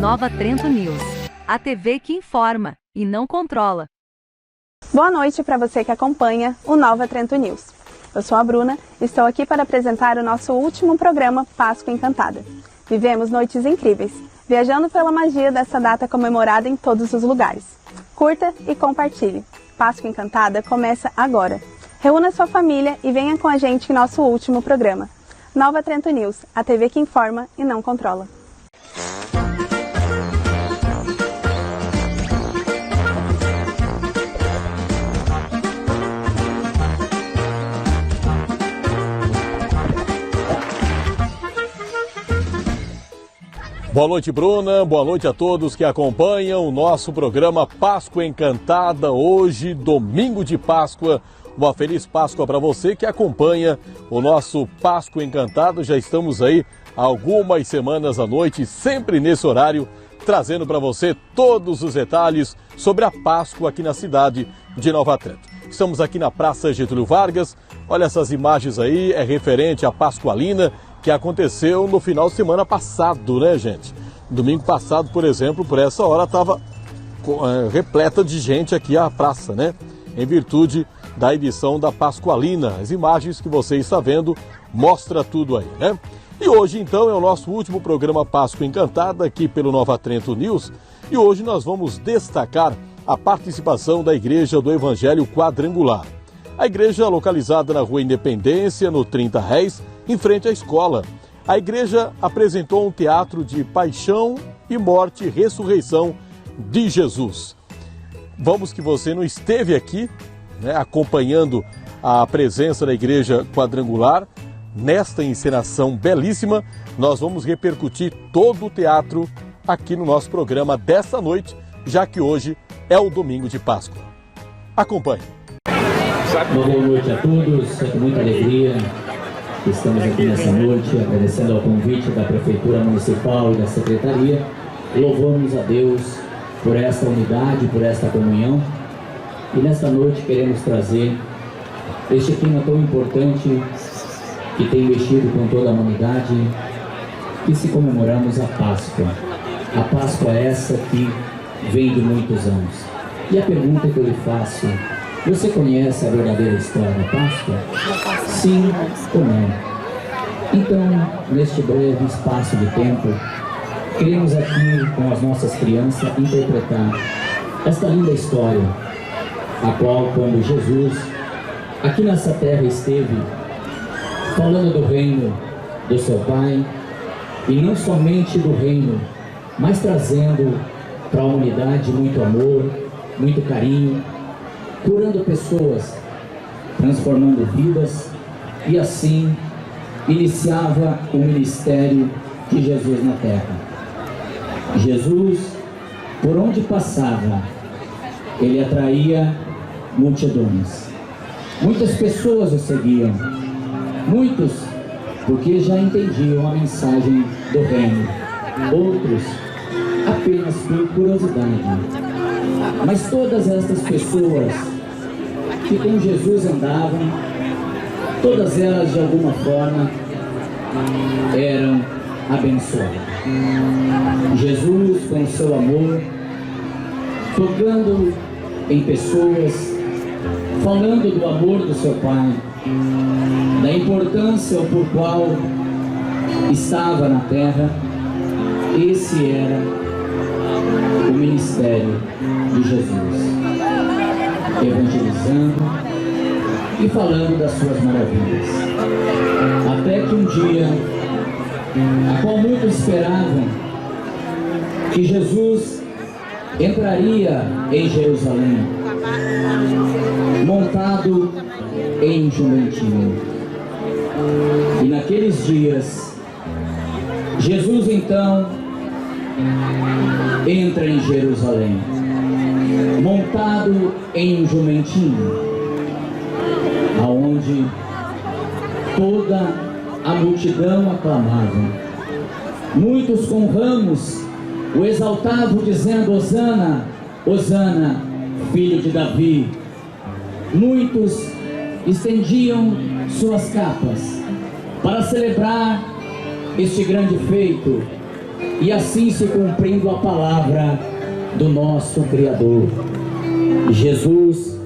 Nova Trento News, a TV que informa e não controla. Boa noite para você que acompanha o Nova Trento News. Eu sou a Bruna e estou aqui para apresentar o nosso último programa Páscoa Encantada. Vivemos noites incríveis, viajando pela magia dessa data comemorada em todos os lugares. Curta e compartilhe. Páscoa Encantada começa agora. Reúna sua família e venha com a gente em nosso último programa. Nova Trento News, a TV que informa e não controla. Boa noite, Bruna. Boa noite a todos que acompanham o nosso programa Páscoa Encantada. Hoje, domingo de Páscoa. Uma feliz Páscoa para você que acompanha o nosso Páscoa Encantado. Já estamos aí há algumas semanas à noite, sempre nesse horário, trazendo para você todos os detalhes sobre a Páscoa aqui na cidade de Nova Trento. Estamos aqui na Praça Getúlio Vargas. Olha essas imagens aí, é referente à Pascualina, que aconteceu no final de semana passado, né, gente? Domingo passado, por exemplo, por essa hora estava repleta de gente aqui a praça, né? Em virtude da edição da Pascualina. As imagens que você está vendo mostra tudo aí, né? E hoje, então, é o nosso último programa Páscoa Encantada aqui pelo Nova Trento News. E hoje nós vamos destacar a participação da Igreja do Evangelho Quadrangular. A igreja localizada na Rua Independência, no 30 Réis, em frente à escola. A igreja apresentou um teatro de paixão e morte e ressurreição de Jesus. Vamos que você não esteve aqui, né, acompanhando a presença da Igreja Quadrangular. Nesta encenação belíssima, nós vamos repercutir todo o teatro aqui no nosso programa dessa noite, já que hoje é o domingo de Páscoa. Acompanhe. Boa noite a todos, é com muita alegria que estamos aqui nessa noite, agradecendo ao convite da Prefeitura Municipal e da Secretaria. Louvamos a Deus por esta unidade, por esta comunhão. E nesta noite queremos trazer este tema tão importante que tem mexido com toda a humanidade, que se comemoramos a Páscoa. A Páscoa é essa que vem de muitos anos. E a pergunta que eu lhe faço: você conhece a verdadeira história da Páscoa? Sim ou não? Então, neste breve espaço de tempo, queremos aqui, com as nossas crianças, interpretar esta linda história, a qual, quando Jesus, aqui nessa terra, esteve falando do reino do seu Pai, e não somente do reino, mas trazendo para a humanidade muito amor, muito carinho, curando pessoas, transformando vidas, e assim iniciava o ministério de Jesus na terra. Jesus, por onde passava, ele atraía multidões. Muitas pessoas o seguiam, muitos porque já entendiam a mensagem do reino, outros apenas por curiosidade. Mas todas estas pessoas que com Jesus andavam, todas elas de alguma forma eram abençoadas. Jesus, com o seu amor, tocando em pessoas, falando do amor do seu Pai, da importância por qual estava na terra, esse era o ministério de Jesus, evangelizando e falando das suas maravilhas. Até que um dia, a qual muitos esperavam, que Jesus entraria em Jerusalém, montado em um jumentinho. E naqueles dias, Jesus então entra em Jerusalém, montado em um jumentinho, aonde toda a multidão aclamava. Muitos com ramos o exaltavam, dizendo: Hosana, Hosana, filho de Davi. Muitos estendiam suas capas para celebrar este grande feito e assim se cumprindo a palavra do nosso Criador. Jesus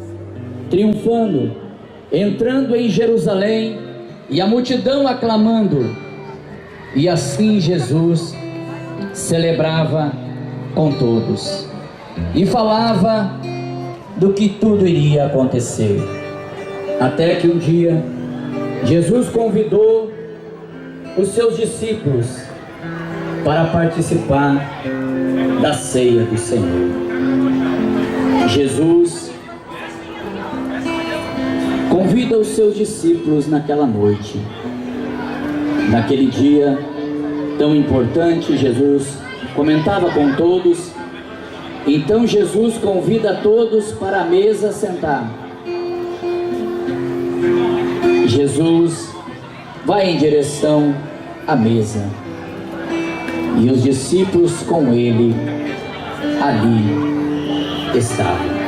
triunfando, entrando em Jerusalém e a multidão aclamando, e assim Jesus celebrava com todos e falava do que tudo iria acontecer. Até que um dia Jesus convidou os seus discípulos para participar da ceia do Senhor. Jesus convida os seus discípulos naquela noite, naquele dia tão importante. Jesus comentava com todos. Então Jesus convida todos para a mesa sentar. Jesus vai em direção à mesa e os discípulos com ele ali estavam.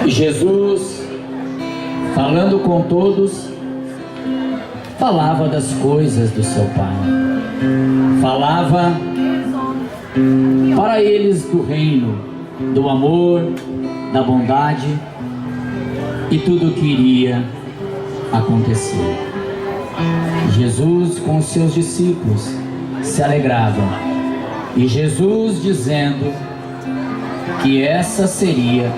Jesus, falando com todos, falava das coisas do seu Pai, falava para eles do reino, do amor, da bondade e tudo o que iria acontecer. Jesus com os seus discípulos se alegrava, e Jesus dizendo que essa seria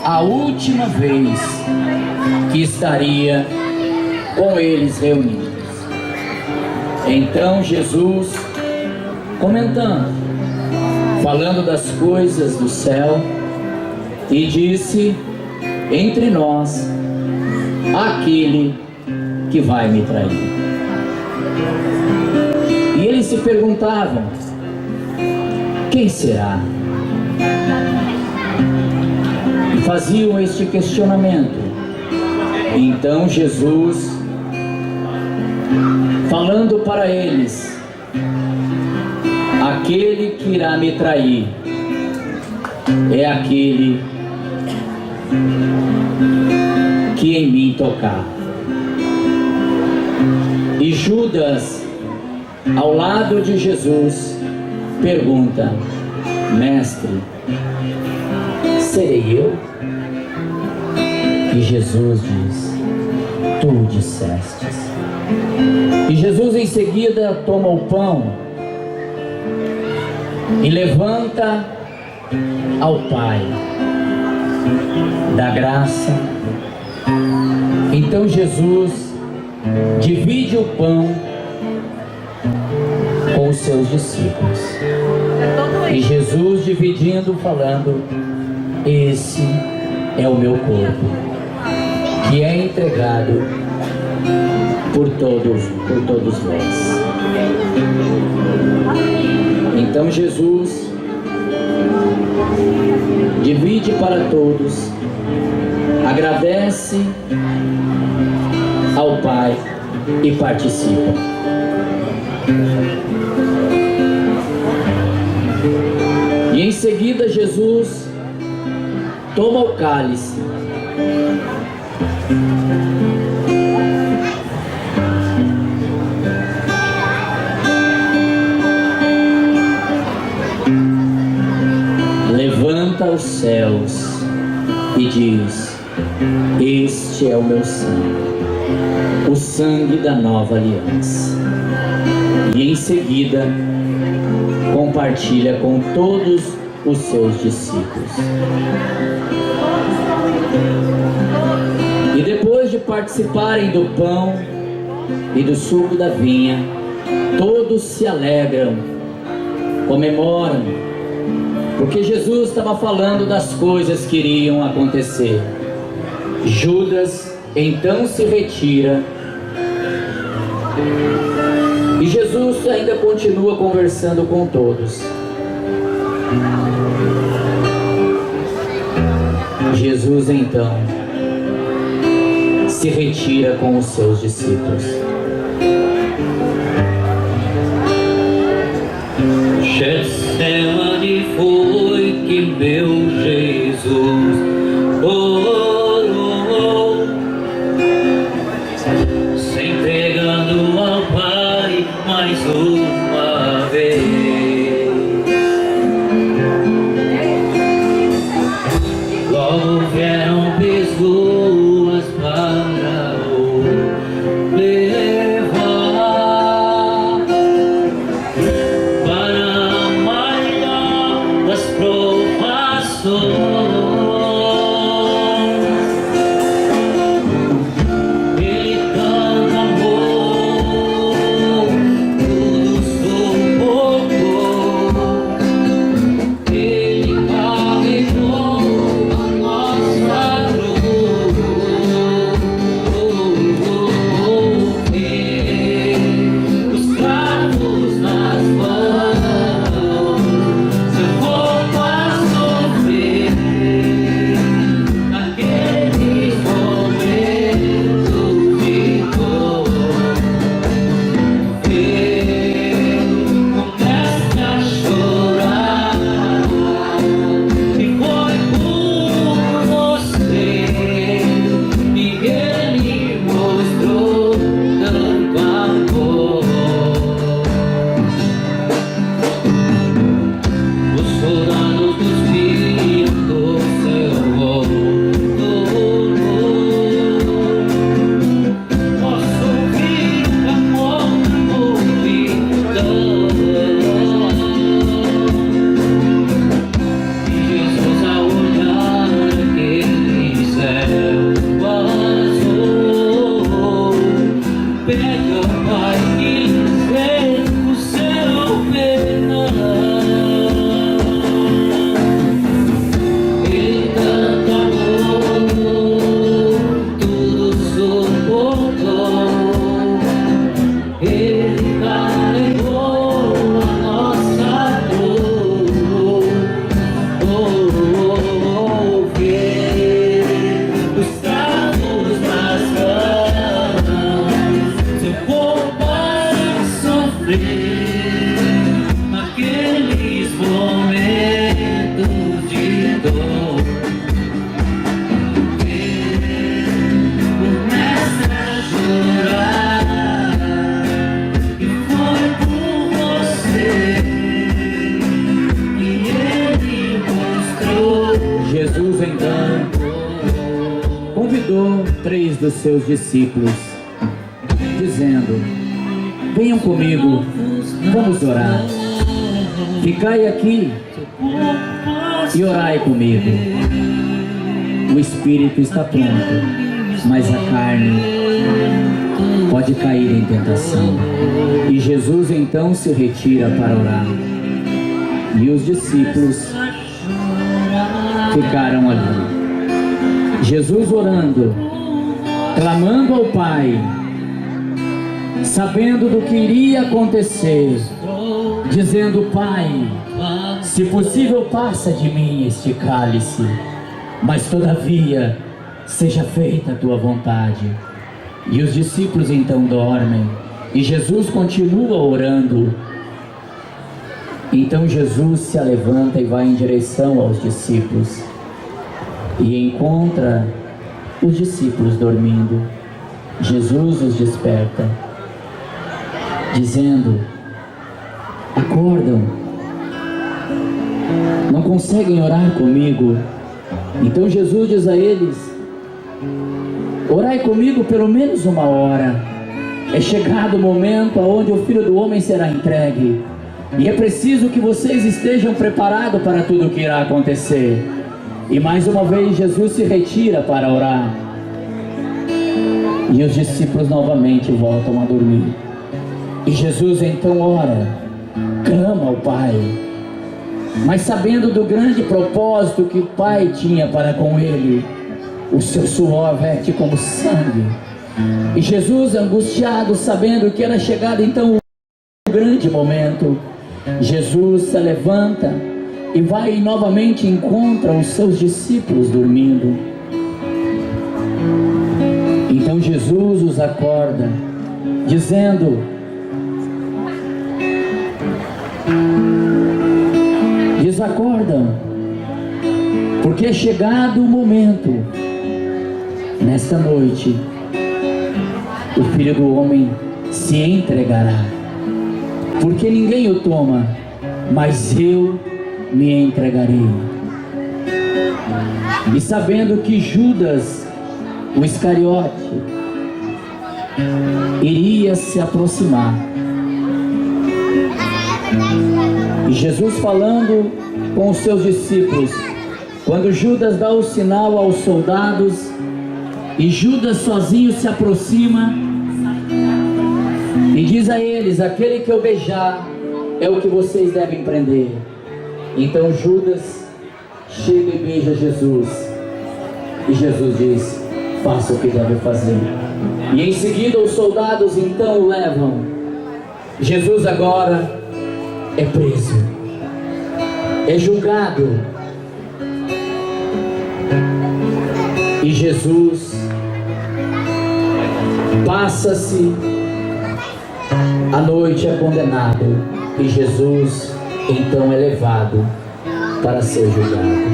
a última vez que estaria com eles reunidos. Então Jesus, comentando, falando das coisas do céu, e disse: entre nós, aquele que vai me trair. E eles se perguntavam: quem será? E faziam este questionamento. Então Jesus, falando para eles: aquele que irá me trair é aquele que em mim tocar. E Judas, ao lado de Jesus, pergunta: mestre, serei eu? E Jesus diz: tu dissestes. E Jesus em seguida toma o pão e levanta ao Pai, dá graça. Então Jesus divide o pão com os seus discípulos. E Jesus dividindo, falando: esse é o meu corpo, que é entregado por todos vós. Então Jesus divide para todos, agradece ao Pai e participa. E em seguida Jesus toma o cálice levanta os céus e diz: este é o meu sangue, o sangue da nova aliança. E em seguida compartilha com todos os seus discípulos. E depois de participarem do pão e do suco da vinha, todos se alegram, comemoram, porque Jesus estava falando das coisas que iriam acontecer. Judas então se retira e Jesus ainda continua conversando com todos. Jesus então se retira com os seus discípulos. Schätz até onde foi que meu Jesus orou, se entregando ao Pai mais uma vez. Logo vieram pessoas para o levar para a maior das provações. Ele tanto amou, tudo suportou. Ele carregou a nossa cruz. Os cravos nas mãos, seu corpo a sofrer naqueles momentos de dor. Começa a chorar, e foi por você que ele mostrou tanto amor. Os soldados dos filhos do seu posso ouvir o amor na multidão. E Jesus, ao olhar aquele céu azul, pede ao Pai que lhes dê o seu perdão. Ele tanto amou, tudo suportou. Ele carregou a nossa dor. Ver os travos nas mãos, seu corpo a sofrer naqueles momentos de dor. Começa a chorar, e foi por você que ele mostrou. Jesus então convidou 3 dos seus discípulos, dizendo: venham comigo, vamos orar. Ficai aqui e orai comigo. O espírito está pronto, mas a carne pode cair em tentação. E Jesus então se retira para orar. E os discípulos ficaram ali. Jesus orando, clamando ao Pai, sabendo do que iria acontecer, dizendo: Pai, se possível, passa de mim este cálice, mas todavia seja feita a tua vontade. E os discípulos então dormem, e Jesus continua orando. Então Jesus se levanta e vai em direção aos discípulos, e encontra os discípulos dormindo. Jesus os desperta, dizendo: acordam, não conseguem orar comigo? Então Jesus diz a eles: orai comigo pelo menos 1 hora. É chegado o momento onde o Filho do Homem será entregue, e é preciso que vocês estejam preparados para tudo o que irá acontecer. E mais uma vez Jesus se retira para orar, e os discípulos novamente voltam a dormir. E Jesus então ora, clama ao Pai, mas sabendo do grande propósito que o Pai tinha para com ele, o seu suor verte como sangue. E Jesus, angustiado, sabendo que era chegado então o grande momento, Jesus se levanta e vai e novamente encontra os seus discípulos dormindo. Então Jesus os acorda, dizendo: acordam, porque é chegado o momento. Nesta noite, o Filho do Homem se entregará, porque ninguém o toma, mas eu me entregarei. E sabendo que Judas, o Iscariote, iria se aproximar, e Jesus falando com os seus discípulos, quando Judas dá o sinal aos soldados, e Judas sozinho se aproxima e diz a eles: aquele que eu beijar é o que vocês devem prender. Então Judas chega e beija Jesus, e Jesus diz: faça o que deve fazer. E em seguida os soldados então o levam. Jesus agora é preso, é julgado, e Jesus passa-se a noite, é condenado, e Jesus então é levado para ser julgado.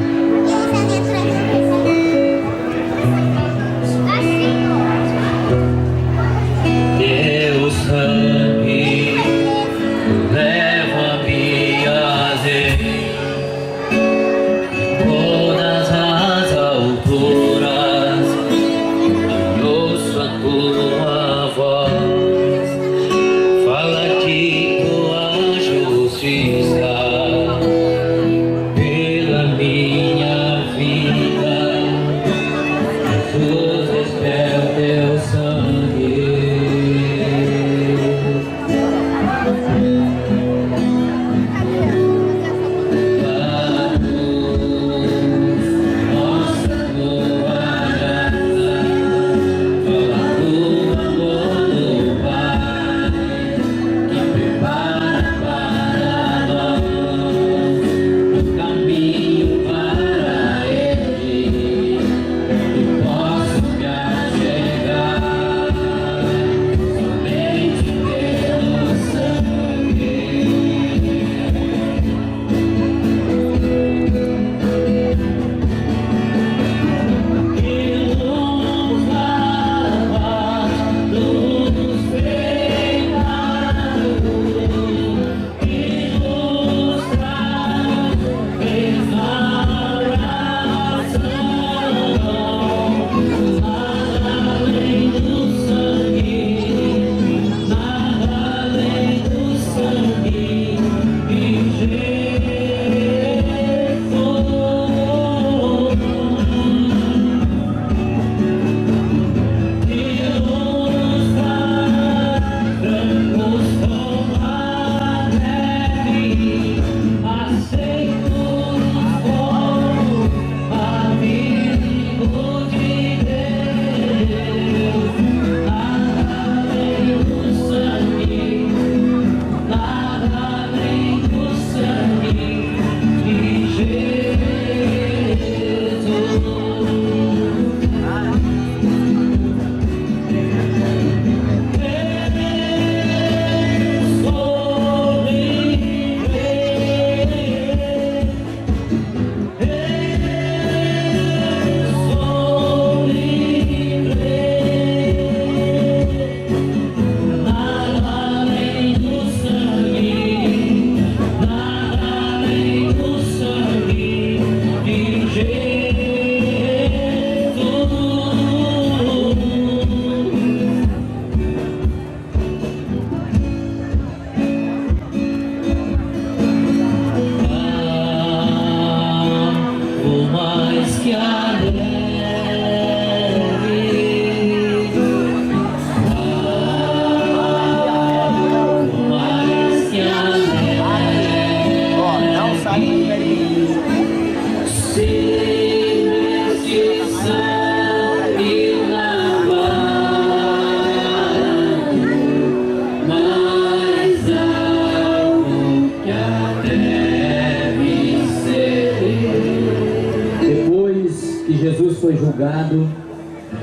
Julgado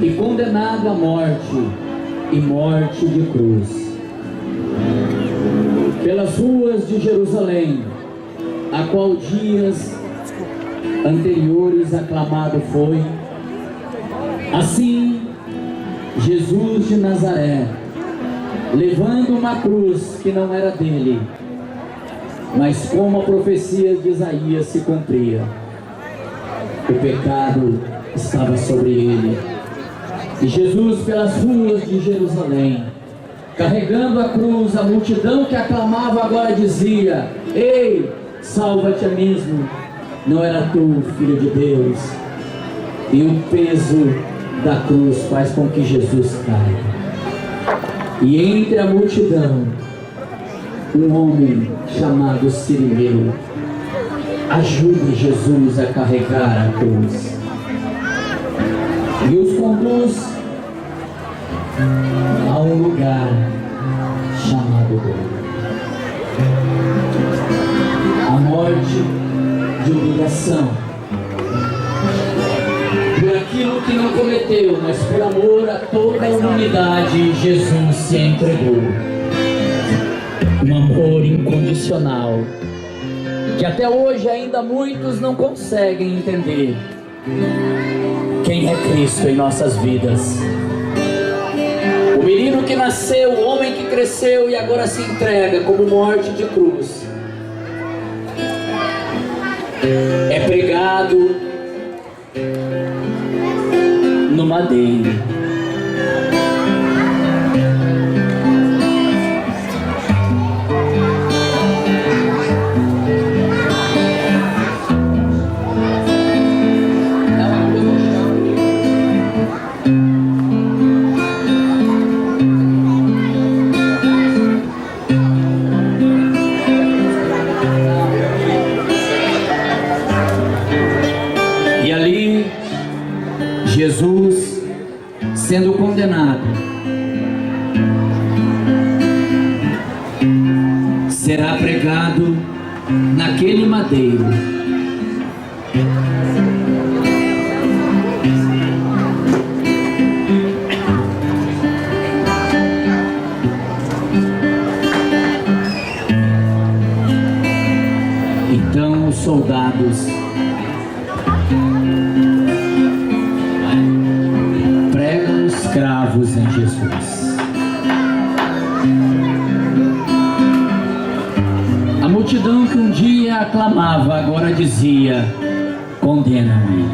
e condenado à morte, e morte de cruz. Pelas ruas de Jerusalém, a qual dias anteriores aclamado foi. Assim, Jesus de Nazaré, levando uma cruz que não era dele, mas como a profecia de Isaías se cumpria, o pecado estava sobre ele. E Jesus, pelas ruas de Jerusalém, carregando a cruz, a multidão que aclamava agora dizia: ei, salva-te a mesmo, não era tu, Filho de Deus? E o peso da cruz faz com que Jesus caia. E entre a multidão, um homem chamado Cirineu ajuda Jesus a carregar a cruz e os conduz a um lugar chamado Gólgota. A morte de humilhação por aquilo que não cometeu, mas por amor a toda a humanidade, Jesus se entregou. Um amor incondicional que até hoje ainda muitos não conseguem entender quem é Cristo em nossas vidas. O menino que nasceu, o homem que cresceu e agora se entrega como morte de cruz, é pregado no madeiro. Jesus, sendo condenado, será pregado naquele madeiro. Então os soldados cravos em Jesus. A multidão que um dia aclamava, agora dizia: condena-me.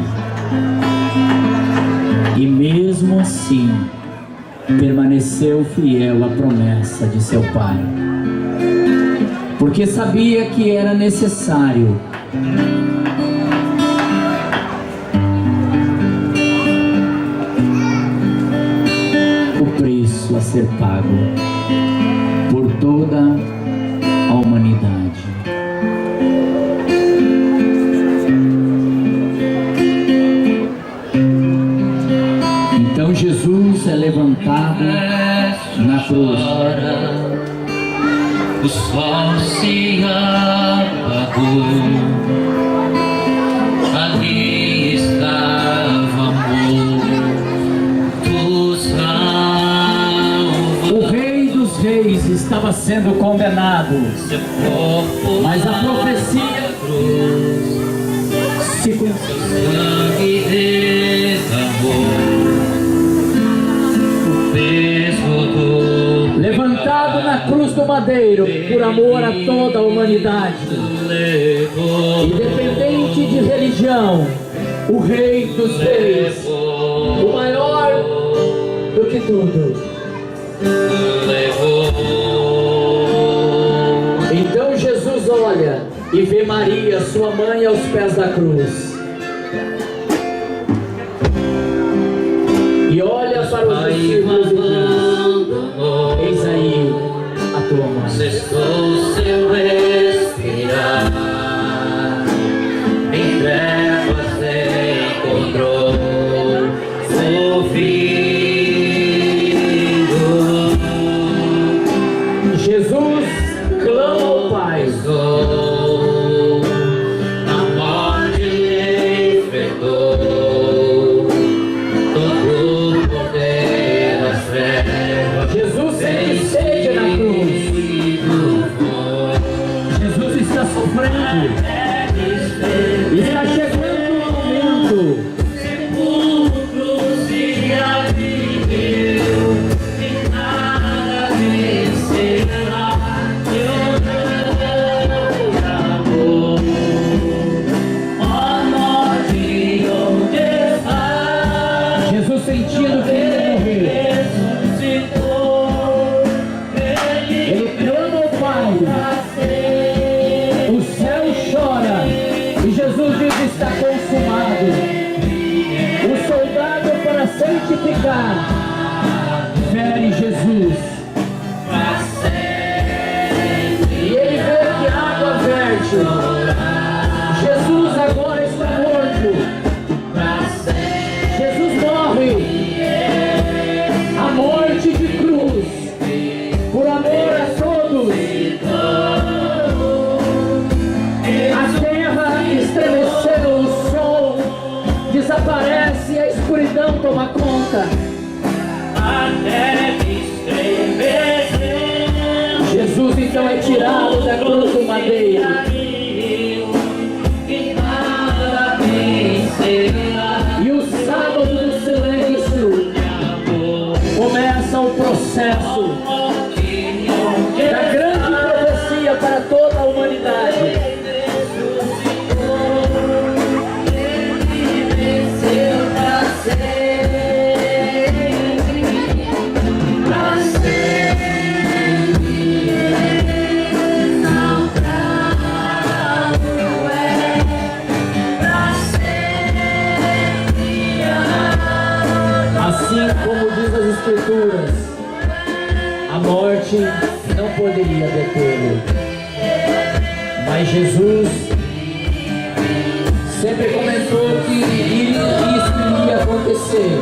E mesmo assim, permaneceu fiel à promessa de seu Pai, porque sabia que era necessário a ser pago por toda a humanidade. Então Jesus é levantado na cruz. O sol se apagou, ali estava amor. Reis estava sendo condenado, mas a profecia se cumpriu. Levantado na cruz do madeiro por amor a toda a humanidade, independente de religião, o Rei dos Reis, o maior do que tudo. Então Jesus olha e vê Maria, sua mãe, aos pés da cruz, e olha para os discípulos e diz: eis aí a tua mãe. Cessou seu respirar, em trevas encontrou o filho. Jesus clama ao Pai. A morte lhe enfrentou, todo o poder das trevas. tomar conta. Até me estremecer. Jesus então é tirado da cruz do madeiro. E nada vencerá. E o sábado do silêncio começa o processo da grande profecia para toda a humanidade. Assim como diz as Escrituras, a morte não poderia detê-lo. Mas Jesus sempre comentou que isso iria acontecer,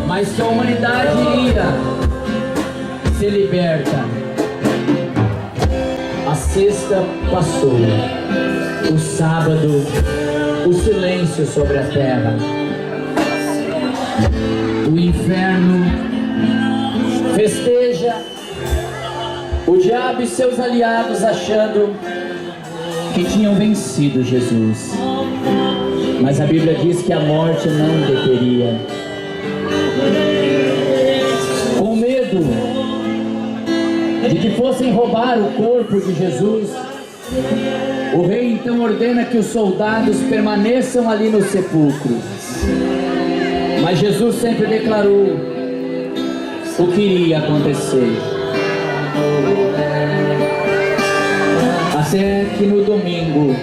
mas que a humanidade iria ser liberta. A sexta passou, o sábado, o silêncio sobre a terra. O inferno festeja, o diabo e seus aliados achando que tinham vencido Jesus. Mas a Bíblia diz que a morte não deteria. Com medo de que fossem roubar o corpo de Jesus, o rei então ordena que os soldados permaneçam ali no sepulcro. Mas Jesus sempre declarou o que iria acontecer. Até que no domingo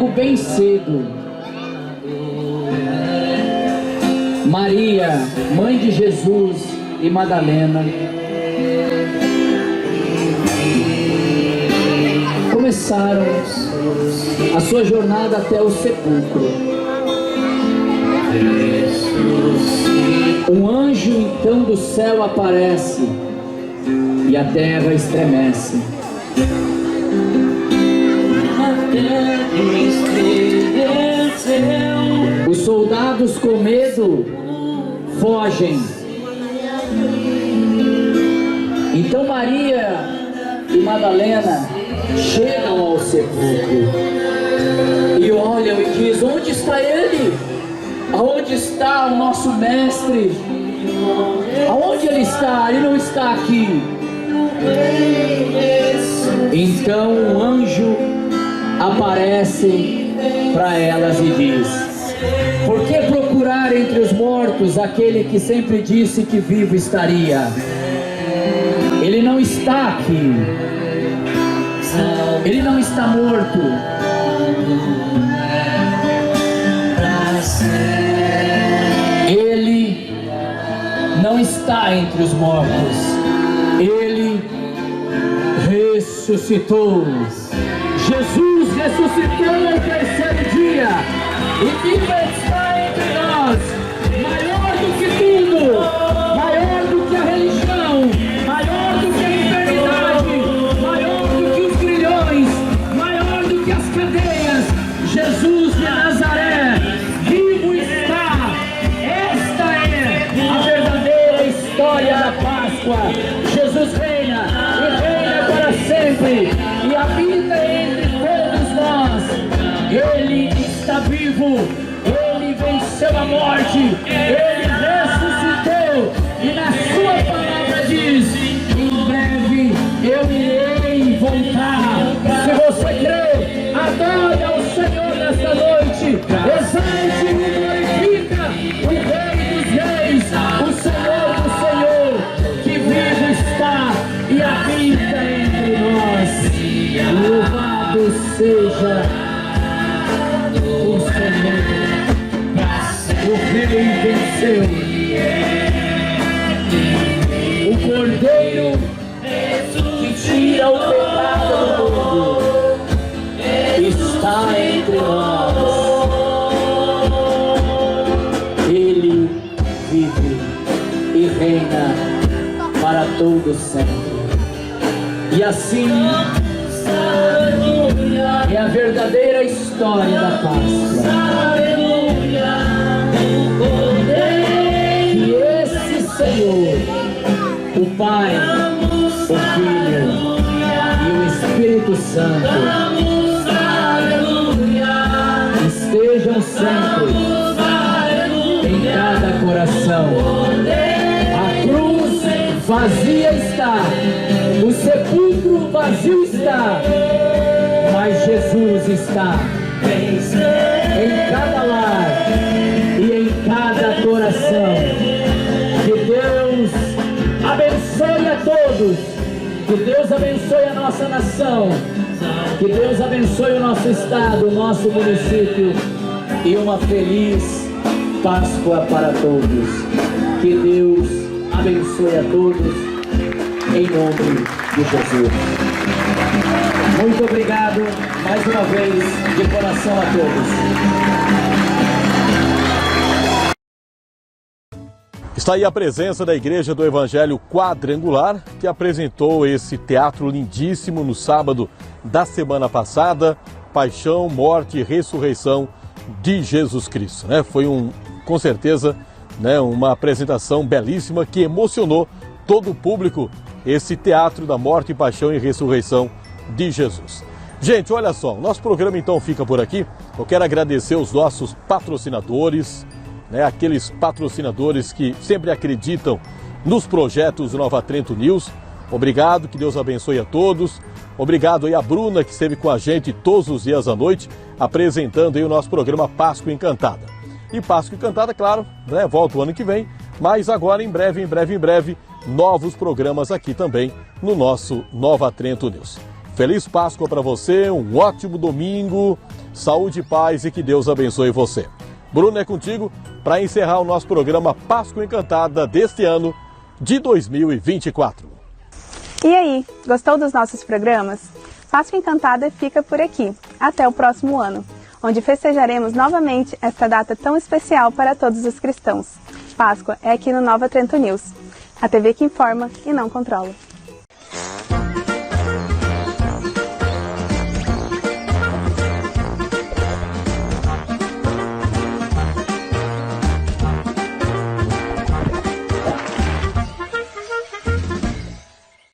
bem cedo, Maria, mãe de Jesus, e Madalena começaram a sua jornada até o sepulcro. Um anjo então do céu aparece e a terra estremece. Os soldados com medo fogem. Então Maria e Madalena chegam ao sepulcro e olham e dizem: onde está ele? Aonde está o nosso mestre? Aonde ele está? Ele não está aqui. Então um anjo aparece para elas e diz: por que procurar entre os mortos aquele que sempre disse que vivo estaria? Ele não está aqui. Ele não está morto. Ele não está entre os mortos. Ele ressuscitou. Jesus ressuscitou no terceiro dia e vivo está entre nós. Maior do que tudo, maior do que a religião, maior do que a enfermidade, maior do que os grilhões, maior do que as cadeias. Jesus de Nazaré, vivo está. Esta é a verdadeira história da Páscoa. Jesus reina e reina para sempre e habita entre todos nós. Ele está vivo, ele venceu a morte, ele ressuscitou e na sua palavra diz: em breve eu irei voltar. Se você crê, adore ao Senhor nesta noite, exalte e glorifica o Rei dos Reis, o Senhor do Senhor, que vivo está e habita entre nós. Louvado seja o Senhor. O Rei venceu. O Cordeiro que tira o pecado do mundo está entre nós. Ele vive e reina para todo sempre. E assim É a verdadeira história da Páscoa. Que esse Senhor, o Pai, o Filho e o Espírito Santo estejam sempre em cada coração. A cruz vazia está, o sepulcro vazio está, mas Jesus está em cada lar e em cada coração. Que Deus abençoe a todos, que Deus abençoe a nossa nação, que Deus abençoe o nosso estado, o nosso município, e uma feliz Páscoa para todos. Que Deus abençoe a todos, em nome de Jesus. Muito obrigado mais uma vez, de coração a todos. Está aí a presença da Igreja do Evangelho Quadrangular, que apresentou esse teatro lindíssimo no sábado da semana passada, Paixão, Morte e Ressurreição de Jesus Cristo. Foi com certeza, uma apresentação belíssima que emocionou todo o público, esse teatro da morte, paixão e ressurreição de Jesus. Gente, olha só, o nosso programa então fica por aqui. Eu quero agradecer os nossos patrocinadores, aqueles patrocinadores que sempre acreditam nos projetos do Nova Trento News. Obrigado, que Deus abençoe a todos. Obrigado aí a Bruna, que esteve com a gente todos os dias à noite, apresentando aí o nosso programa Páscoa Encantada. E Páscoa Encantada, claro, volta o ano que vem, mas agora em breve, novos programas aqui também no nosso Nova Trento News. Feliz Páscoa para você, um ótimo domingo, saúde e paz e que Deus abençoe você. Bruno, é contigo para encerrar o nosso programa Páscoa Encantada deste ano de 2024. E aí, gostou dos nossos programas? Páscoa Encantada fica por aqui. Até o próximo ano, onde festejaremos novamente esta data tão especial para todos os cristãos. Páscoa é aqui no Nova Trento News, a TV que informa e não controla.